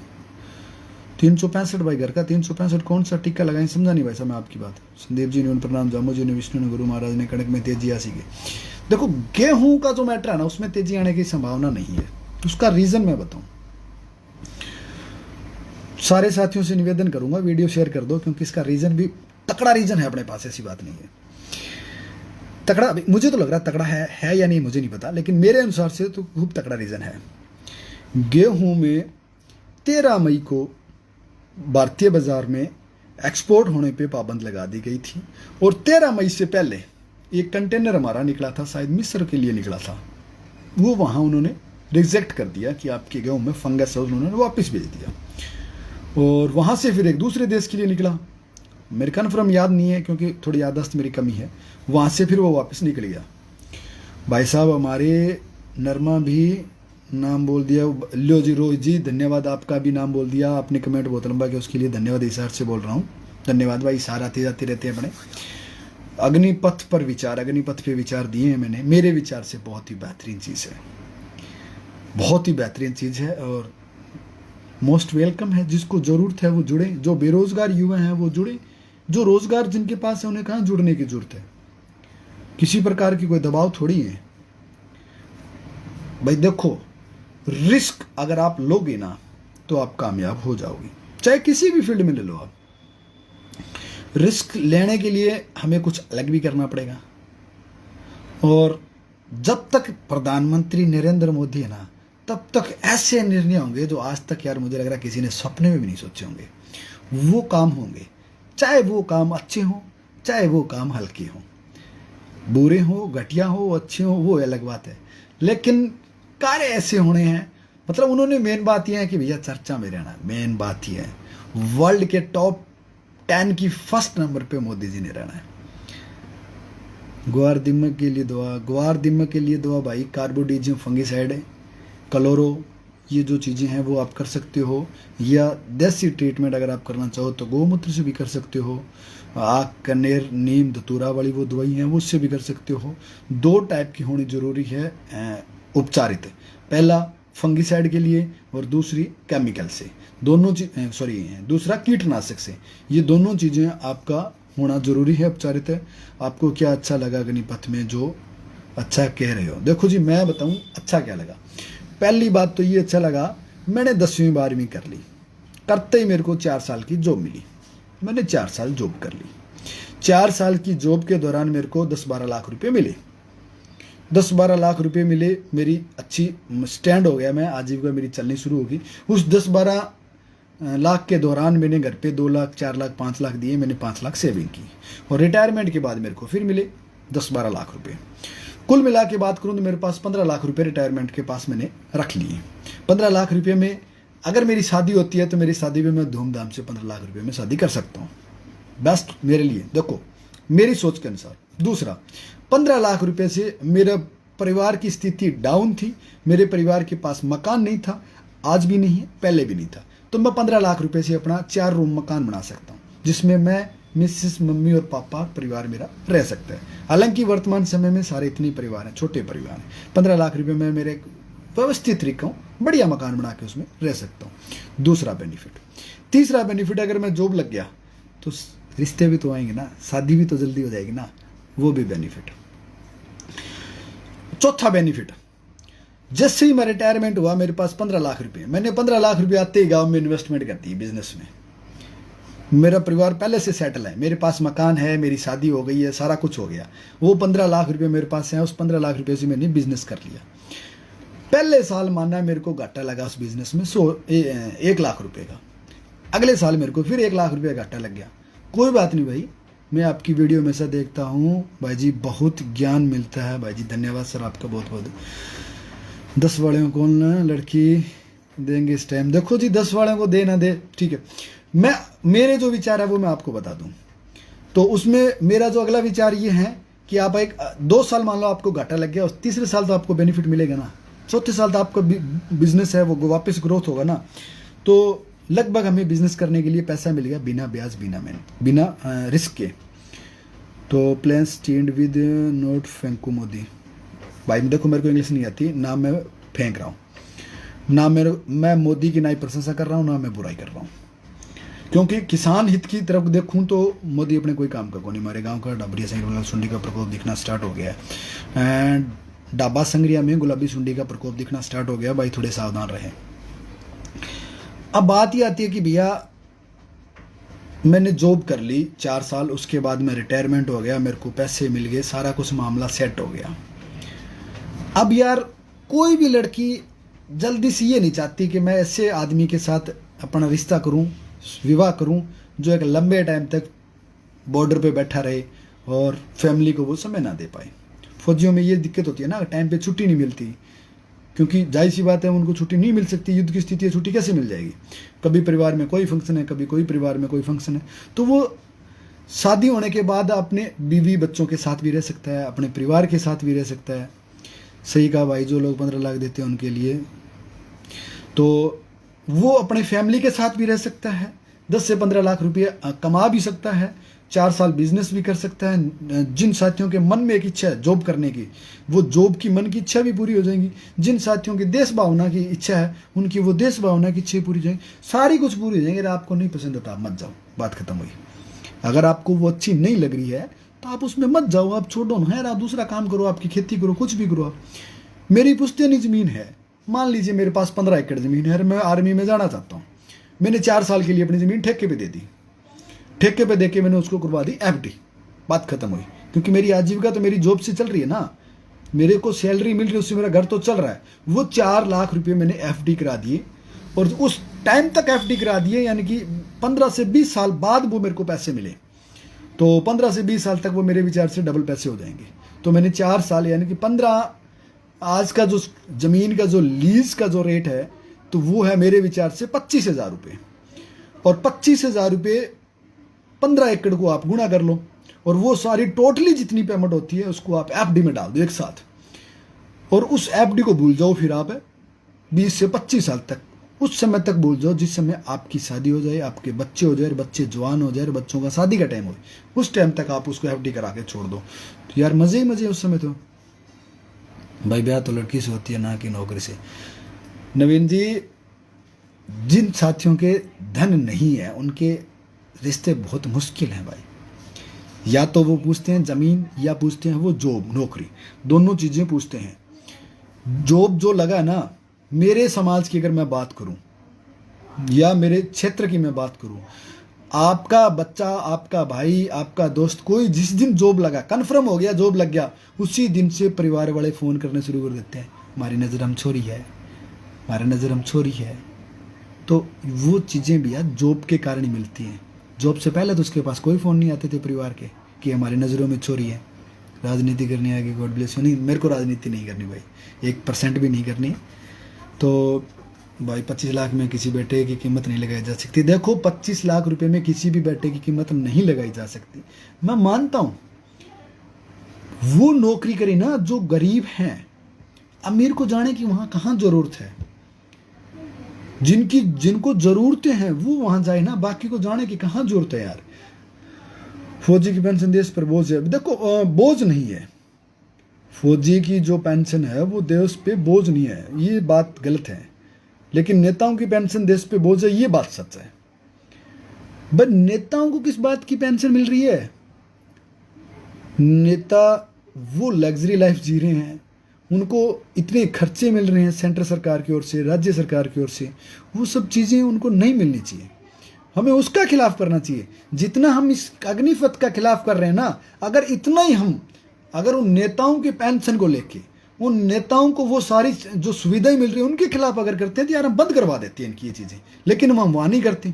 365 भाई घर का 365 कौन सा टीका लगाए, समझा नहीं भाई साहब मैं आपकी बात। संदीप जी ने प्रणाम, जामू जी ने, विष्णु ने, गुरु महाराज ने, कणक में तेजी आ सी गई। देखो, गेहूं का जो मैटर है ना, उसमें तेजी आने की संभावना नहीं है। उसका रीजन मैं बताऊं, सारे साथियों से निवेदन करूंगा वीडियो शेयर कर दो, क्योंकि इसका रीजन भी तकड़ा रीजन है अपने पास, ऐसी बात नहीं है। तकड़ा, मुझे तो लग रहा है तकड़ा है या नहीं मुझे नहीं पता, लेकिन मेरे अनुसार से तो खूब तकड़ा रीजन है। गेहूं में 13 मई को भारतीय बाजार में एक्सपोर्ट होने पे पाबंद लगा दी गई थी, और 13 मई से पहले एक कंटेनर हमारा निकला था, शायद मिस्र के लिए निकला था, वो वहाँ उन्होंने रिजेक्ट कर दिया कि आपके गेहूं में फंगस है, उन्होंने वापस भेज दिया। और वहाँ से फिर एक दूसरे देश के लिए निकला, मेरे कन्फर्म याद नहीं है क्योंकि थोड़ी याददाश्त मेरी कमी है। वहाँ से फिर वो वापस निकल गया। भाई साहब, हमारे नरमा भी नाम बोल दिया, लियो जी, रोज जी धन्यवाद, आपका भी नाम बोल दिया आपने, कमेंट बहुत लंबा किया, उसके लिए धन्यवाद। इशार से बोल रहा हूँ, धन्यवाद भाई। इशार आते जाते रहते हैं अपने। अग्निपथ पर विचार, अग्निपथ पे विचार दिए हैं मैंने, मेरे विचार से बहुत ही बेहतरीन चीज़ है, बहुत ही बेहतरीन चीज़ है, और मोस्ट वेलकम है। जिसको ज़रूरत है वो जुड़े, जो बेरोजगार युवा हैं वो जुड़े, जो रोजगार जिनके पास है उन्हें कहाँ जुड़ने की जरूरत है। किसी प्रकार की कोई दबाव थोड़ी है भाई। देखो, रिस्क अगर आप लोगे ना तो आप कामयाब हो जाओगे, चाहे किसी भी फील्ड में ले लो आप। रिस्क लेने के लिए हमें कुछ अलग भी करना पड़ेगा, और जब तक प्रधानमंत्री नरेंद्र मोदी है ना, तब तक ऐसे निर्णय होंगे जो आज तक यार मुझे लग रहा है किसी ने सपने में भी नहीं सोचे होंगे। वो काम होंगे, चाहे वो काम अच्छे हों, चाहे वो काम हल्के हों, बुरे हो, घटिया हो, अच्छे हो, वो अलग बात है, लेकिन कार्य ऐसे होने हैं। मतलब उन्होंने मेन बात यह है कि भैया चर्चा में रहना, मेन बात यह है। वर्ल्ड के टॉप 10 की फर्स्ट नंबर पे मोदी जी ने रहना है। ग्वार दिमक के लिए दवा, ग्वार दिमक के लिए दवा भाई, कार्बोडिजियम फंगिसाइड है, क्लोरो, ये जो चीज़ें हैं वो आप कर सकते हो, या देसी ट्रीटमेंट अगर आप करना चाहो तो गौमूत्र से भी कर सकते हो। आग, कनेर, नीम, धतूरा वाली वो दवाई हैं, वो उससे भी कर सकते हो। 2 टाइप की होनी जरूरी है उपचारित, पहला फंगिसाइड के लिए और दूसरी केमिकल से, दोनों दूसरा कीटनाशक से। ये दोनों चीज़ें आपका होना जरूरी है, उपचारित है। आपको क्या अच्छा लगा अग्निपथ में जो अच्छा कह रहे हो? देखो जी, मैं बताऊं अच्छा क्या लगा। पहली बात तो ये अच्छा लगा, मैंने 10वीं 12वीं कर ली, करते ही मेरे को 4 साल की जॉब मिली। मैंने 4 साल जॉब कर ली। 4 साल की जॉब के दौरान मेरे को 10-12 लाख रुपए मिले। 10-12 लाख रुपए मिले, मेरी अच्छी स्टैंड हो गया, मैं आजीविका मेरी चलनी शुरू होगी। उस 10-12 लाख के दौरान मैंने घर पे 2 लाख 4 लाख 5 लाख दिए, मैंने 5 लाख सेविंग की। और रिटायरमेंट के बाद मेरे को फिर मिले 10-12 लाख रुपए। कुल मिला के बात करूँ तो मेरे पास 15 लाख रुपए रिटायरमेंट के पास मैंने रख लिए। 15 लाख रुपए में अगर मेरी शादी होती है तो मेरी शादी में मैं धूमधाम से 15 लाख रुपए में शादी कर सकता हूँ। बेस्ट मेरे लिए, देखो मेरी सोच के अनुसार। दूसरा, 15 लाख रुपए से मेरे परिवार की स्थिति डाउन थी, मेरे परिवार के पास मकान नहीं था, आज भी नहीं है, पहले भी नहीं था। तो मैं 15 लाख रुपए से अपना 4 रूम मकान बना सकता हूँ, जिसमें मैं, मिसेस, मम्मी और पापा, परिवार मेरा रह सकता है। हालांकि वर्तमान समय में सारे इतने परिवार हैं, छोटे परिवार हैं। 15 लाख रुपए में मेरे एक व्यवस्थित तरीका हूँ, बढ़िया मकान बना के उसमें रह सकता हूँ। दूसरा बेनिफिट। तीसरा बेनिफिट, अगर मैं जॉब लग गया तो रिश्ते भी तो आएंगे ना, शादी भी तो जल्दी हो जाएगी ना, वो भी बेनिफिट। चौथा बेनिफिट, जैसे ही मैं रिटायरमेंट हुआ मेरे पास 15 लाख रुपए, मैंने 15 लाख रुपए आते ही गांव में इन्वेस्टमेंट कर दी बिजनेस में। मेरा परिवार पहले से सेटल है, मेरे पास मकान है, मेरी शादी हो गई है, सारा कुछ हो गया। वो 15 लाख रुपए मेरे पास है, उस 15 लाख रुपए से मैंने बिजनेस कर लिया। पहले साल मानना मेरे को घाटा लगा उस बिजनेस में 1 लाख रुपए का। अगले साल मेरे को फिर 1 लाख रुपए घाटा लग गया। कोई बात नहीं भाई, मैं आपकी वीडियो हमेशा देखता हूँ भाई जी, बहुत ज्ञान मिलता है भाई जी, धन्यवाद सर आपका बहुत बहुत। 10 वालों को ना लड़की देंगे इस टाइम, देखो जी 10 वालों को दे ना दे, ठीक है। मेरे जो विचार है वो मैं आपको बता दूं। तो उसमें मेरा जो अगला विचार ये है कि आप 2 साल मान लो आपको घाटा लग गया, और तीसरे साल तो आपको बेनिफिट मिलेगा ना, चौथे साल तो आपका बिजनेस है वो वापस ग्रोथ होगा ना। तो लगभग हमें बिजनेस करने के लिए पैसा मिल गया बिना ब्याज, बिना रिस्क के। तो प्लेन स्टैंड विद नोट फेंकू मोदी। भाई देखो मेरे को इंग्लिश नहीं आती, ना मैं फेंक रहा हूँ, ना मैं मोदी की ना ही प्रशंसा कर रहा हूँ, ना मैं बुराई कर रहा हूँ। क्योंकि किसान हित की तरफ देखूं तो मोदी अपने कोई काम का को नहीं। हमारे गांव का डाबरिया संग्रिया सुंडी का प्रकोप दिखना स्टार्ट हो गया है, एंड डाबा संग्रिया में गुलाबी सुंडी का प्रकोप दिखना स्टार्ट हो गया। भाई थोड़े सावधान रहें। अब बात ये आती है कि भैया मैंने जॉब कर ली 4 साल, उसके बाद मैं रिटायरमेंट हो गया, मेरे को पैसे मिल गए, सारा कुछ मामला सेट हो गया। अब यार कोई भी लड़की जल्दी से ये नहीं चाहती कि मैं ऐसे आदमी के साथ अपना रिश्ता करूं, विवाह करूं, जो एक लंबे टाइम तक बॉर्डर पे बैठा रहे और फैमिली को वो समय ना दे पाए। फौजियों में ये दिक्कत होती है ना, टाइम पे छुट्टी नहीं मिलती, क्योंकि जाहिर सी बात है उनको छुट्टी नहीं मिल सकती, युद्ध की स्थिति है, छुट्टी कैसे मिल जाएगी। कभी परिवार में कोई फंक्शन है, कभी कोई परिवार में कोई फंक्शन है। तो वो शादी होने के बाद अपने बीवी बच्चों के साथ भी रह सकता है, अपने परिवार के साथ भी रह सकता है। सही कहा भाई, जो लोग 15 लाख देते हैं उनके लिए, तो वो अपने फैमिली के साथ भी रह सकता है, 10 से 15 लाख रुपये कमा भी सकता है, 4 साल बिजनेस भी कर सकता है। जिन साथियों के मन में एक इच्छा है जॉब करने की, वो जॉब की मन की इच्छा भी पूरी हो जाएगी। जिन साथियों की देश भावना की इच्छा है, उनकी वो देश भावना की इच्छा पूरी हो जाएगी, सारी कुछ पूरी हो जाएंगे। अगर आपको नहीं पसंद आता मत जाओ, बात खत्म हुई। अगर आपको वो अच्छी नहीं लग रही है तो आप उसमें मत जाओ, आप छोड़ो ना यार, आप दूसरा काम करो, आपकी खेती करो, कुछ भी करो आप। मेरी पुश्तैनी ज़मीन है, मान लीजिए मेरे पास 15 एकड़ ज़मीन है, मैं आर्मी में जाना चाहता हूँ, मैंने 4 साल के लिए अपनी ज़मीन ठेके पे दे दी, ठेके पे देके मैंने उसको करवा दी एफडी, बात खत्म हुई। क्योंकि मेरी आजीविका तो मेरी जॉब से चल रही है ना, मेरे को सैलरी मिल रही है, उससे मेरा घर तो चल रहा है। वो 4 लाख रुपये मैंने एफडी करा दिए, और उस टाइम तक एफडी करा दिए, यानी कि 15 से 20 साल बाद वो मेरे को पैसे मिले। तो 15 से 20 साल तक वो मेरे विचार से डबल पैसे हो जाएंगे। तो मैंने 4 साल यानी कि 15, आज का जो ज़मीन का जो लीज का जो रेट है तो वो है मेरे विचार से 25,000 रुपये, और 25,000 रुपये 15 एकड़ को आप गुणा कर लो, और वो सारी टोटली जितनी पेमेंट होती है उसको आप एफडी में डाल दो एक साथ, और उस एफडी को भूल जाओ। फिर आप 20 से 25 साल तक, उस समय तक भूल जाओ जिस समय आपकी शादी हो जाए, आपके बच्चे हो जाए, बच्चे जवान हो जाए, बच्चों का शादी का टाइम हो, उस टाइम तक आप उसको एफडी करा के छोड़ दो। तो यार मजे ही मजे उस समय। तो भाई ब्याह तो लड़की से होती है ना कि नौकरी से। नवीन जी, जिन साथियों के धन नहीं है उनके रिश्ते बहुत मुश्किल हैं भाई। या तो वो पूछते हैं ज़मीन या पूछते हैं वो जॉब, नौकरी, दोनों चीज़ें पूछते हैं। जॉब जो लगा ना, मेरे समाज की अगर मैं बात करूं या मेरे क्षेत्र की मैं बात करूं, आपका बच्चा, आपका भाई, आपका दोस्त, कोई जिस दिन जॉब लगा, कन्फर्म हो गया जॉब लग गया, उसी दिन से परिवार वाले फ़ोन करने शुरू कर देते हैं, हमारी नज़र हम छोरी है, हमारी नज़र हम छोरी है। तो वो चीज़ें भी यार जॉब के कारण ही मिलती हैं। जॉब से पहले तो उसके पास कोई फ़ोन नहीं आते थे परिवार के कि हमारी नज़रों में छोरी है, राजनीति करनी आएगी, गॉड ब्लेस यू। नहीं, मेरे को राजनीति नहीं करनी भाई, 1% भी नहीं करनी। तो भाई 25 लाख में किसी बेटे की कीमत नहीं लगाई जा सकती। देखो 25 लाख रुपए में किसी भी बेटे की कीमत नहीं लगाई जा सकती। मैं मानता हूँ वो नौकरी करे ना जो गरीब हैं, अमीर को जाने की वहाँ कहाँ ज़रूरत है। जिनको ज़रूरतें हैं वो वहाँ जाए ना, बाकी को जाने की कहाँ ज़रूरत है यार। फौजी की पेंशन देश पर बोझ है। देखो बोझ नहीं है, फौजी की जो पेंशन है वो देश पे बोझ नहीं है, ये बात गलत है। लेकिन नेताओं की पेंशन देश पे बोझ है, ये बात सच है। बट नेताओं को किस बात की पेंशन मिल रही है? नेता वो लग्जरी लाइफ जी रहे हैं, उनको इतने खर्चे मिल रहे हैं सेंट्रल सरकार की ओर से, राज्य सरकार की ओर से, वो सब चीज़ें उनको नहीं मिलनी चाहिए। हमें उसका खिलाफ करना चाहिए जितना हम इस अग्निपथ का खिलाफ कर रहे हैं ना। अगर इतना ही हम, अगर उन नेताओं के पेंशन को लेके, उन नेताओं को वो सारी जो सुविधाएं मिल रही है उनके खिलाफ अगर करते हैं तो यार हम बंद करवा देते हैं इनकी ये चीज़ें। लेकिन हम वहाँ नहीं करते।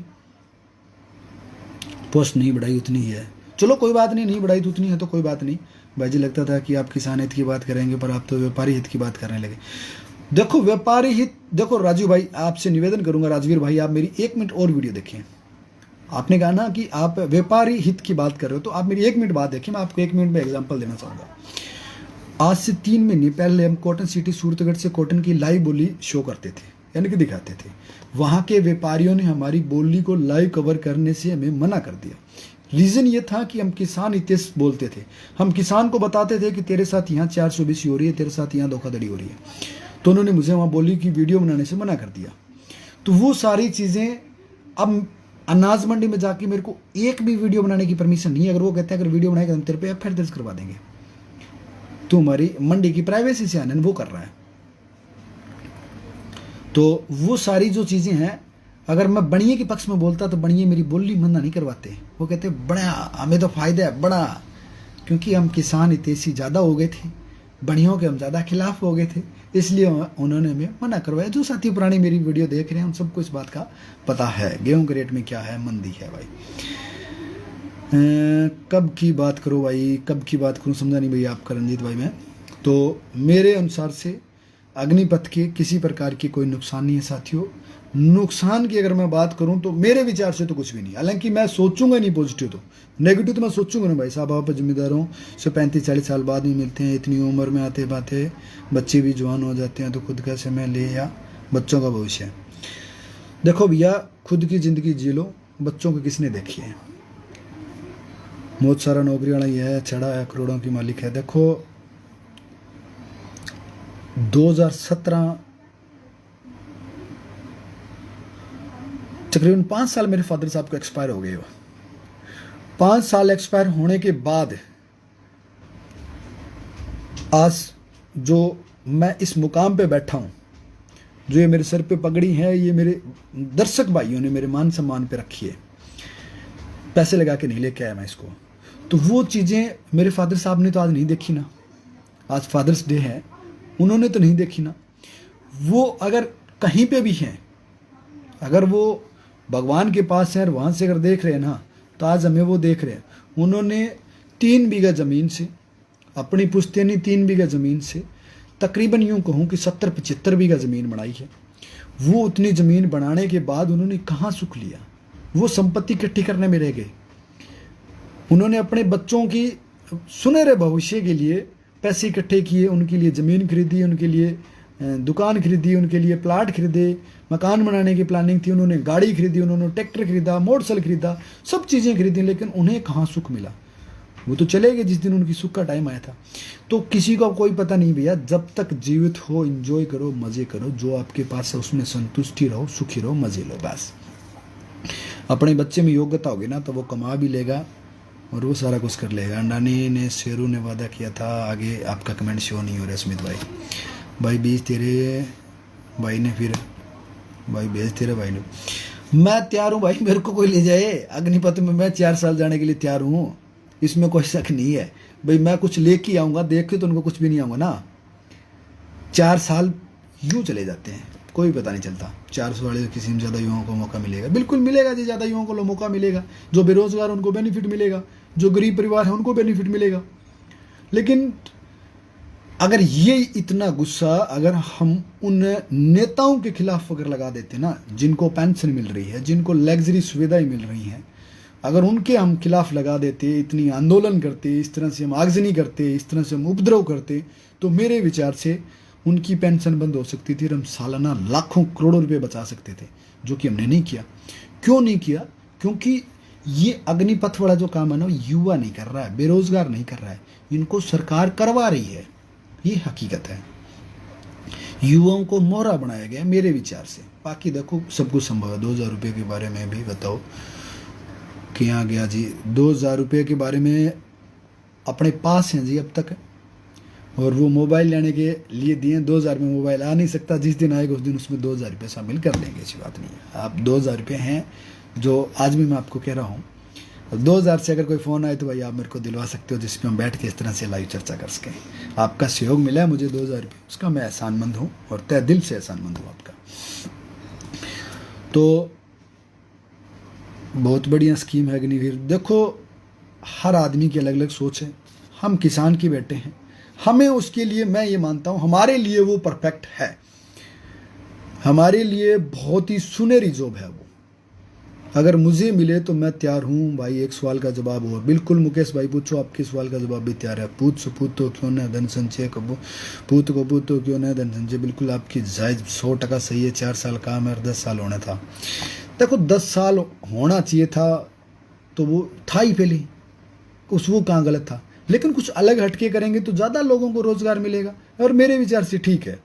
पोस्ट नहीं बढ़ाई उतनी ही है, चलो कोई बात नहीं, नहीं बढ़ाई तो उतनी है तो कोई बात नहीं। भाई जी लगता था कि आप किसान हित की बात करेंगे, पर आप तो व्यापारी हित की बात करने लगे। देखो व्यापारी हित, देखो राजू भाई आपसे निवेदन करूंगा, राजवीर भाई आप मेरी 1 मिनट और वीडियो देखें। आपने कहा ना कि आप व्यापारी हित की बात कर रहे हो, तो आप मेरी 1 मिनट बात देखिए, मैं आपको 1 मिनट में एग्जाम्पल देना चाहूँगा। आज से 3 महीने पहले हम कॉटन सिटी सूरतगढ़ से कॉटन की लाइव बोली शो करते थे, यानी कि दिखाते थे। वहाँ के व्यापारियों ने हमारी बोली को लाइव कवर करने से हमें मना कर दिया। रीज़न ये था कि हम किसान हितेश बोलते थे, हम किसान को बताते थे कि तेरे साथ यहाँ 420 हो रही है, तेरे साथ यहाँ धोखाधड़ी हो रही है। तो उन्होंने मुझे वहाँ बोली की वीडियो बनाने से मना कर दिया। तो वो सारी चीज़ें, अब अनाज मंडी में जाके मेरे को एक भी वीडियो बनाने की परमिशन नहीं है। अगर वो कहते हैं अगर वीडियो बनाएगा हम तेरे पे एफआईआर दर्ज करवा देंगे, तो हमारी मंडी की प्राइवेसी से आनंद वो कर रहा है। तो वो सारी जो चीज़ें हैं, अगर मैं बनिए के पक्ष में बोलता तो बनिए मेरी बोली मना नहीं करवाते। वो कहते बड़ा हमें तो फायदा है बड़ा, क्योंकि हम किसान हितैषी ज़्यादा हो गए थे, बनियों के हम ज़्यादा खिलाफ हो गए थे, इसलिए उन्होंने हमें मना करवाया। जो साथी पुरानी मेरी वीडियो देख रहे हैं उन सबको इस बात का पता है, गेहूं के रेट में क्या है, मंदी है भाई। कब की बात करो भाई, कब की बात करूँ समझा नहीं भाई आपका रंजीत भाई। मैं तो मेरे अनुसार से अग्निपथ के किसी प्रकार की कोई नुकसान नहीं है साथियों। नुकसान की अगर मैं बात करूं तो मेरे विचार से तो कुछ भी नहीं। हालांकि मैं सोचूंगा नहीं पॉजिटिव, तो नेगेटिव तो मैं सोचूंगा ना भाई साहब। आप जिम्मेदारों से 35-40 साल बाद भी मिलते हैं, इतनी उम्र में आते बातें, बच्चे भी जवान हो जाते हैं, तो खुद का समय ले या बच्चों का भविष्य। देखो भैया खुद की ज़िंदगी जी लो, बच्चों को किसने देखी है। बहुत सारा नौकरी वाला ही है, छड़ा है, करोड़ों की मालिक है। देखो 2017 तकरीबन 5 साल मेरे फादर साहब को एक्सपायर हो गए हो। 5 साल एक्सपायर होने के बाद आज जो मैं इस मुकाम पे बैठा हूँ, जो ये मेरे सर पे पगड़ी है, ये मेरे दर्शक भाइयों ने मेरे मान सम्मान पे रखी है। पैसे लगा के नहीं लेके आया मैं इसको। तो वो चीज़ें मेरे फादर साहब ने तो आज नहीं देखी ना। आज फादर्स डे है, उन्होंने तो नहीं देखी ना। वो अगर कहीं पे भी हैं, अगर वो भगवान के पास हैं और वहाँ से अगर देख रहे हैं ना, तो आज हमें वो देख रहे हैं। उन्होंने 3 बीघा ज़मीन से, अपनी पुश्तैनी 3 बीघा ज़मीन से तकरीबन यूँ कहूँ कि 70-75 बीघा ज़मीन बनाई है। वो उतनी ज़मीन बनाने के बाद उन्होंने कहाँ सुख लिया, वो संपत्ति इकट्ठी करने में रह गए। उन्होंने अपने बच्चों की सुनहरे भविष्य के लिए पैसे इकट्ठे किए, उनके लिए ज़मीन खरीदी, उनके लिए दुकान खरीदी, उनके लिए प्लाट खरीदे, मकान बनाने की प्लानिंग थी, उन्होंने गाड़ी खरीदी, उन्होंने ट्रैक्टर खरीदा, मोटरसाइकिल खरीदा, सब चीज़ें खरीदी, लेकिन उन्हें कहाँ सुख मिला। वो तो चले गए जिस दिन उनकी सुख का टाइम आया था। तो किसी का कोई पता नहीं भैया, जब तक जीवित हो एंजॉय करो, मज़े करो, जो आपके पास है उसमें संतुष्टि रहो, सुखी रहो, मज़े लो बस। अपने बच्चे में योग्यता होगी ना तो वो कमा भी लेगा, और वो सारा कुछ कर लेगा। अंडानी ने शेरू ने वादा किया था। आगे आपका कमेंट शो नहीं हो रहा स्मित भाई बीज तेरे भाई ने फिर भाई भेज तेरे भाई ने। मैं तैयार हूँ भाई, मेरे को कोई ले जाए अग्निपथ में, मैं 4 साल जाने के लिए तैयार हूँ, इसमें कोई शक नहीं है भाई। मैं कुछ लेके आऊँगा, देख के तो उनको कुछ भी नहीं आऊँगा ना। 4 साल यूँ चले जाते हैं, कोई पता नहीं चलता। 400 वाले किसी में ज़्यादा युवाओं को मौका मिलेगा, बिल्कुल मिलेगा जी, ज़्यादा युवाओं को मौका मिलेगा। जो बेरोजगार उनको बेनिफिट मिलेगा, जो गरीब परिवार है उनको बेनिफिट मिलेगा। लेकिन अगर ये इतना गुस्सा अगर हम उन नेताओं के खिलाफ अगर लगा देते ना, जिनको पेंशन मिल रही है, जिनको लग्जरी सुविधाएं मिल रही हैं, अगर उनके हम खिलाफ लगा देते, इतनी आंदोलन करते, इस तरह से हम आगजनी करते, इस तरह से हम उपद्रव करते, तो मेरे विचार से उनकी पेंशन बंद हो सकती थी और हम सालाना लाखों करोड़ों रुपए बचा सकते थे, जो कि हमने नहीं किया। क्यों नहीं किया? क्योंकि ये अग्निपथ वाला जो काम है ना, युवा नहीं कर रहा है, बेरोजगार नहीं कर रहा है, इनको सरकार करवा रही है। ये हकीकत है, युवाओं को मोहरा बनाया गया मेरे विचार से। बाकी देखो सब कुछ संभव है। 2000 रुपये के बारे में भी बताओ क्या गया जी। 2000 रुपये के बारे में अपने पास हैं जी अब तक, और वो मोबाइल लेने के लिए दिए। 2000 में मोबाइल आ नहीं सकता, जिस दिन आएगा उस दिन उसमें 2000 रुपये शामिल कर लेंगे, ऐसी बात नहीं है। आप 2000 रुपये हैं जो आज भी मैं आपको कह रहा हूँ। 2000 से अगर कोई फ़ोन आए तो भाई आप मेरे को दिलवा सकते हो, जिसमें हम बैठ के इस तरह से लाइव चर्चा कर सकें। आपका सहयोग मिला है मुझे 2000 रुपये, उसका मैं एहसानमंद हूँ और तहे दिल से एहसानमंद हूँ आपका। तो बहुत बढ़िया स्कीम है अग्निवीर। देखो हर आदमी की अलग अलग सोच है। हम किसान के बेटे हैं, हमें उसके लिए मैं ये मानता हूँ हमारे लिए वो परफेक्ट है, हमारे लिए बहुत ही सुनहरी जॉब है वो। अगर मुझे मिले तो मैं तैयार हूँ भाई। एक सवाल का जवाब हो, बिल्कुल मुकेश भाई पूछो, आपके सवाल का जवाब भी तैयार है। पूत तो क्यों न धन संचय कबो, पूत तो क्यों न धन संचय। बिल्कुल आपकी जायज़ 100% सही है। 4 साल काम है और 10 साल होना था। देखो 10 साल होना चाहिए था तो वो था ही पहले, उस वो कहाँ गलत था। लेकिन कुछ अलग हटके करेंगे तो ज़्यादा लोगों को रोज़गार मिलेगा, और मेरे विचार से ठीक है।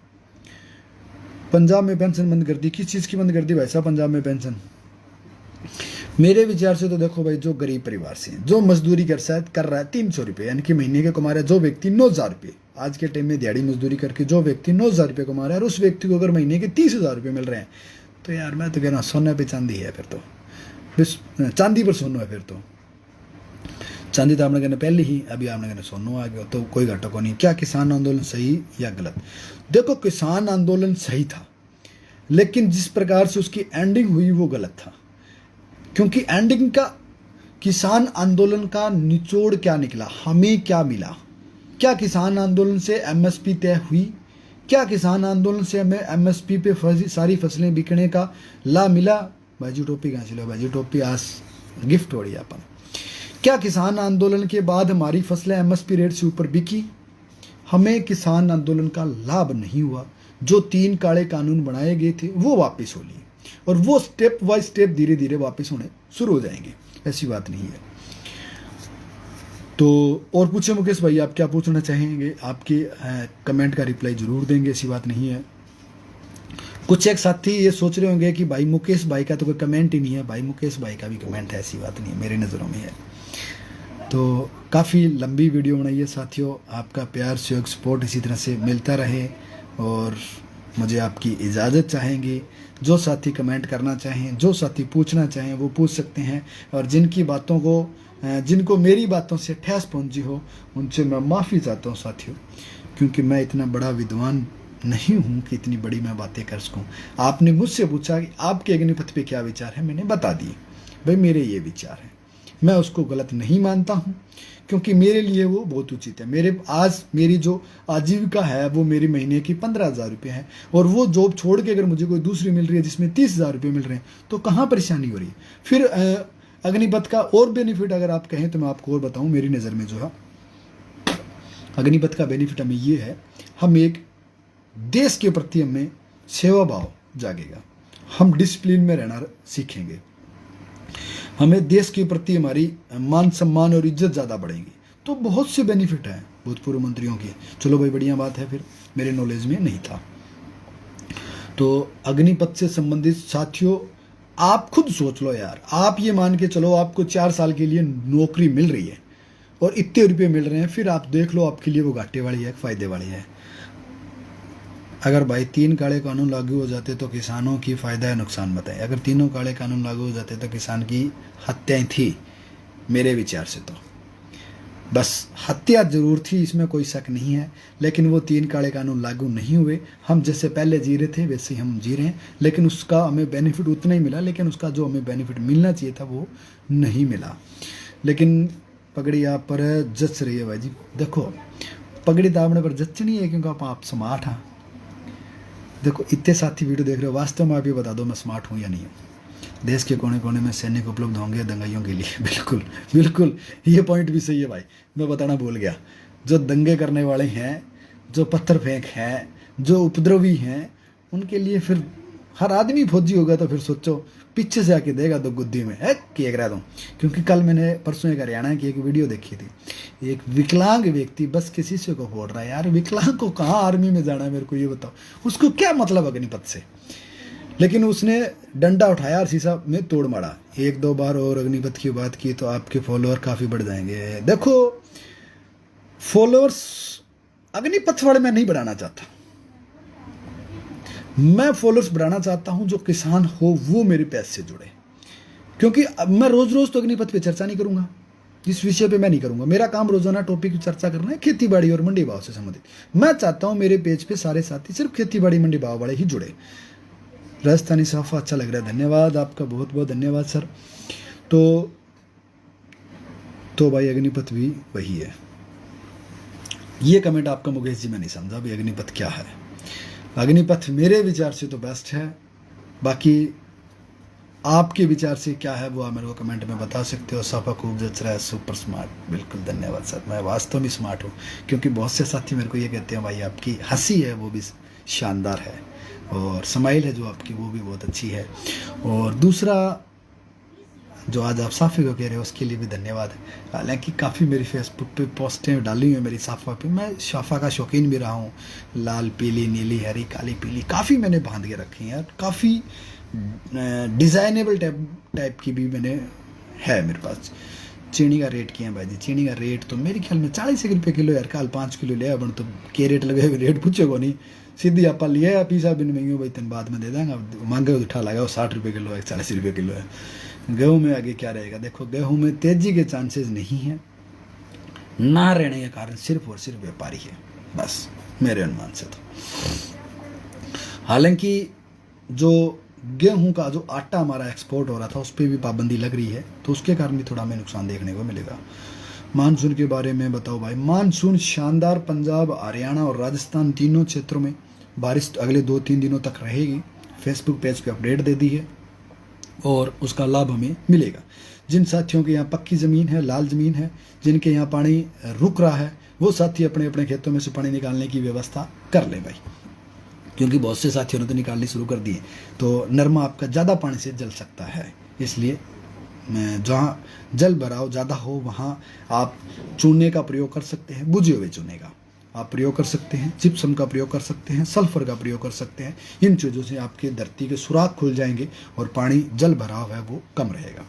पंजाब में पेंशन बंद कर दी, किस चीज़ की बंद कर दी भाई साहब पंजाब में पेंशन? मेरे विचार से तो देखो भाई, जो गरीब परिवार से जो मजदूरी कर रहा है 300 रुपये, यानी कि महीने के कमा रहा है जो व्यक्ति 9000 रुपये, आज के टाइम में दिहाड़ी मजदूरी करके जो व्यक्ति 9000 रुपये कमा रहा है, और उस व्यक्ति को अगर महीने के 30,000 रुपये मिल रहे हैं, तो यार मैं तो कह रहा हूँ सोना पे चांदी है फिर तो, चांदी पर सोना है फिर तो। चांदी तो आपने कहना पहले ही, अभी आपने कहना सोनो आ गया, तो कोई घाटा को नहीं। क्या किसान आंदोलन सही या गलत? देखो किसान आंदोलन सही था, लेकिन जिस प्रकार से उसकी एंडिंग हुई वो गलत था। क्योंकि एंडिंग का, किसान आंदोलन का निचोड़ क्या निकला, हमें क्या मिला? क्या किसान आंदोलन से एमएसपी तय हुई? क्या किसान आंदोलन से हमें एमएसपी पे सारी फसलें बिकने का लाभ मिला? बाजी टोपी कहाँ से लो, बाजी टोपी आज गिफ्ट हो रही है अपन। क्या किसान आंदोलन के बाद हमारी फसलें एमएसपी रेट से ऊपर बिकी? हमें किसान आंदोलन का लाभ नहीं हुआ। जो 3 काले कानून बनाए गए थे वो वापस हो लिए, और वो स्टेप बाय स्टेप धीरे धीरे वापस होने शुरू हो जाएंगे, ऐसी बात नहीं है। तो और पूछे मुकेश भाई, आप क्या पूछना चाहेंगे? आपके कमेंट का रिप्लाई जरूर देंगे, ऐसी बात नहीं है। कुछ एक साथी ये सोच रहे होंगे कि भाई मुकेश भाई का तो कोई कमेंट ही नहीं है। भाई मुकेश भाई का भी कमेंट है, ऐसी बात नहीं है, मेरी नज़रों में है। तो काफ़ी लंबी वीडियो बनाई है साथियों। आपका प्यार सहयोग सपोर्ट इसी तरह से मिलता रहे, और मुझे आपकी इजाज़त चाहेंगे। जो साथी कमेंट करना चाहें, जो साथी पूछना चाहें वो पूछ सकते हैं, और जिनकी बातों को, जिनको मेरी बातों से ठेस पहुंची हो, उनसे मैं माफ़ी चाहता हूं साथियों, क्योंकि मैं इतना बड़ा विद्वान नहीं हूं कि इतनी बड़ी मैं बातें कर सकूं। आपने मुझसे पूछा कि आपके अग्निपथ पे क्या विचार है, मैंने बता दिए भाई मेरे ये विचार हैं। मैं उसको गलत नहीं मानता हूं, क्योंकि मेरे लिए वो बहुत उचित है। मेरी जो आजीविका है वो मेरी महीने की 15,000 रुपये है, और वो जॉब छोड़ के अगर मुझे कोई दूसरी मिल रही है जिसमें 30,000 रुपये मिल रहे हैं, तो कहाँ परेशानी हो रही है? फिर अग्निपथ का और बेनिफिट अगर आप कहें तो मैं आपको और बताऊं। मेरी नज़र में जो है अग्निपथ का बेनिफिट हमें ये है, हम एक देश के प्रति हमें सेवा भाव जागेगा, हम डिसिप्लिन में रहना सीखेंगे, हमें देश के प्रति हमारी मान सम्मान और इज्जत ज़्यादा बढ़ेगी। तो बहुत से बेनिफिट हैं भूतपूर्व मंत्रियों के। चलो भाई बढ़िया बात है, फिर मेरे नॉलेज में नहीं था। तो अग्निपथ से संबंधित साथियों आप खुद सोच लो यार, आप ये मान के चलो आपको 4 साल के लिए नौकरी मिल रही है और इतने रुपये मिल रहे हैं, फिर आप देख लो आपके लिए वो घाटे वाली है फायदे वाली है। अगर भाई 3 काले कानून लागू हो जाते तो किसानों की फ़ायदा है नुकसान बताएं। अगर तीनों काले कानून लागू हो जाते तो किसान की हत्याएं थी मेरे विचार से। तो बस हत्या जरूर थी, इसमें कोई शक नहीं है, लेकिन वो 3 काले कानून लागू नहीं हुए। हम जैसे पहले जी रहे थे वैसे ही हम जी रहे हैं, लेकिन उसका हमें बेनिफिट उतना ही मिला, लेकिन उसका जो हमें बेनिफिट मिलना चाहिए था वो नहीं मिला। लेकिन पगड़ी आप पर जच रही है भाई जी। देखो पगड़ी दामने पर जचनी है क्योंकि आप स्मार्ट हैं। देखो इतने साथी वीडियो देख रहे हो, वास्तव में आप ये बता दो मैं स्मार्ट हूँ या नहीं हूँ। देश के कोने कोने में सैनिक उपलब्ध होंगे दंगाइयों के लिए। बिल्कुल बिल्कुल, ये पॉइंट भी सही है भाई, मैं बताना भूल गया। जो दंगे करने वाले हैं, जो पत्थर फेंक हैं, जो उपद्रवी हैं, उनके लिए फिर हर आदमी फौजी होगा। तो फिर सोचो पीछे से आके देगा 2 गुद्दी में है कि एक दूँ। क्योंकि कल मैंने परसों एक हरियाणा की एक वीडियो देखी थी, एक विकलांग व्यक्ति बस के शीशे को फोड़ रहा है। यार विकलांग को कहाँ आर्मी में जाना है, मेरे को ये बताओ, उसको क्या मतलब अग्निपथ से। लेकिन उसने डंडा उठाया और शीशा में तोड़ मारा। 1-2 बार और अग्निपथ की बात की तो आपके फॉलोअर काफ़ी बढ़ जाएंगे। देखो फॉलोअर्स अग्निपथ वाले मैं नहीं बढ़ाना चाहता, मैं फॉलोअर्स बढ़ाना चाहता हूं जो किसान हो वो मेरे पेज से जुड़े। क्योंकि मैं रोज रोज तो अग्निपथ पे चर्चा नहीं करूंगा, इस विषय पे मैं नहीं करूंगा। मेरा काम रोजाना टॉपिक की चर्चा करना है, खेती बाड़ी और मंडी भाव से संबंधित। मैं चाहता हूं मेरे पेज पे सारे साथी सिर्फ खेती बाड़ी मंडी भाव वाले ही जुड़े। राजस्थानी साफा अच्छा लग रहा है, धन्यवाद आपका, बहुत बहुत धन्यवाद सर। तो भाई अग्निपथ भी वही है। ये कमेंट आपका मुकेश जी मैं नहीं समझा भी अग्निपथ क्या है। अग्निपथ मेरे विचार से तो बेस्ट है, बाकी आपके विचार से क्या है वो आप मेरे को कमेंट में बता सकते हो। साफा खूब जच रहा है, सुपर स्मार्ट, बिल्कुल धन्यवाद सर। मैं वास्तव में स्मार्ट हूँ, क्योंकि बहुत से साथी मेरे को ये कहते हैं भाई आपकी हंसी है वो भी शानदार है और स्माइल है जो आपकी वो भी बहुत अच्छी है। और दूसरा जो आज आप साफ़े को कह रहे हो उसके लिए भी धन्यवाद है। हालांकि काफ़ी मेरी फेसबुक पे पोस्टें डाली हुई हैं मेरी साफ़ा पे, मैं साफ़ा का शौकीन भी रहा हूँ। लाल पीली नीली हरी काली पीली काफ़ी मैंने बांध के रखी हैं, काफ़ी डिज़ाइनेबल टाइप की भी मैंने है मेरे पास। चीनी का रेट किया है भाई जी, चीनी का रेट तो मेरे ख्याल में 40 रुपये किलो यार। कल 5 किलो लिया बन तो के रेट लगे हुए, रेट पूछेगो नहीं, सीधी आप लिया पीसा बिन महंगी भाई तेन बाद में दे देंगे। मांगे उठा लगा वो 60 रुपये किलो है, 40 रुपये किलो है। गेहूं में आगे क्या रहेगा, देखो गेहूं में तेजी के चांसेस नहीं है, ना रहने के कारण सिर्फ और सिर्फ व्यापारी है बस मेरे अनुमान से। तो हालांकि जो गेहूं का जो आटा हमारा एक्सपोर्ट हो रहा था उस पर भी पाबंदी लग रही है, तो उसके कारण भी थोड़ा हमें नुकसान देखने को मिलेगा। मानसून के बारे में बताओ भाई, मानसून शानदार, पंजाब हरियाणा और राजस्थान तीनों क्षेत्रों में बारिश अगले 2-3 दिनों तक रहेगी। फेसबुक पेज पे अपडेट दे दी है और उसका लाभ हमें मिलेगा। जिन साथियों के यहाँ पक्की ज़मीन है, लाल ज़मीन है, जिनके यहाँ पानी रुक रहा है, वो साथी अपने अपने खेतों में से पानी निकालने की व्यवस्था कर लें भाई, क्योंकि बहुत से साथियों ने तो निकालनी शुरू कर दी है। तो नरमा आपका ज़्यादा पानी से जल सकता है, इसलिए जहाँ जल भराव ज़्यादा हो वहाँ आप चूने का प्रयोग कर सकते हैं, बुझे हुए चूने का आप प्रयोग कर सकते हैं, जिप्सम का प्रयोग कर सकते हैं, सल्फर का प्रयोग कर सकते हैं। इन चीज़ों से आपके धरती के सुराख खुल जाएंगे और पानी जल भराव है वो कम रहेगा।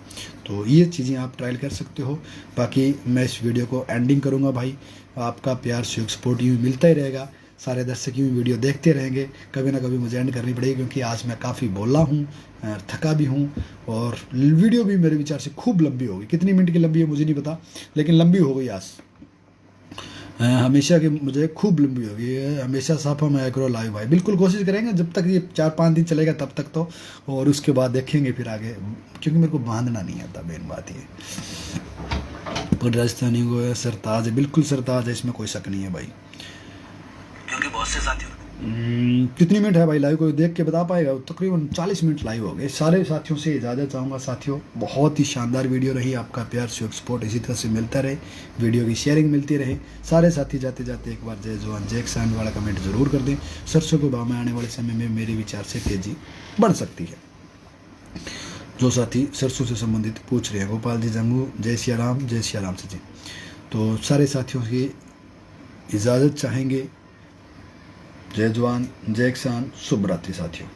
तो ये चीज़ें आप ट्रायल कर सकते हो। बाकी मैं इस वीडियो को एंडिंग करूँगा भाई, आपका प्यार सहयोग सपोर्ट यूँ मिलता ही रहेगा, सारे दर्शक यूँ वीडियो देखते रहेंगे। कभी ना कभी मुझे एंड करनी पड़ेगी क्योंकि आज मैं काफ़ी बोला हूँ, थका भी हूँ और वीडियो भी मेरे विचार से खूब लंबी होगी। कितनी मिनट की लंबी है मुझे नहीं पता, लेकिन लंबी हो गई आज, हमेशा की मुझे खूब लंबी होगी। हमेशा साफा में करो लाइव भाई, बिल्कुल कोशिश करेंगे जब तक ये 4-5 दिन चलेगा तब तक तो, और उसके बाद देखेंगे फिर आगे, क्योंकि मेरे को बांधना नहीं आता, मेन बात ये। पर राजस्थानी को है सरताज है, बिल्कुल सरताज है, इसमें कोई शक नहीं है भाई, क्योंकि बहुत से साथियों कितनी मिनट है भाई लाइव को देख के बता पाएगा, तकरीबन 40 मिनट लाइव हो गए। सारे साथियों से इजाज़त चाहूँगा साथियों, बहुत ही शानदार वीडियो रही, आपका प्यार सहयोग सपोर्ट इसी तरह से मिलता रहे, वीडियो की शेयरिंग मिलती रहे। सारे साथी जाते जाते एक बार जय जवान जय किसान वाला कमेंट जरूर कर दें। सरसों के भाव में आने वाले समय में मेरे विचार से तेजी बढ़ सकती है। जो साथी सरसों से संबंधित पूछ रहे हैं, गोपाल जी जंगू, जय सिया राम से जी, तो सारे साथियों की इजाज़त चाहेंगे। जय जवान जय किसान, शुभ रात्रि साथियों।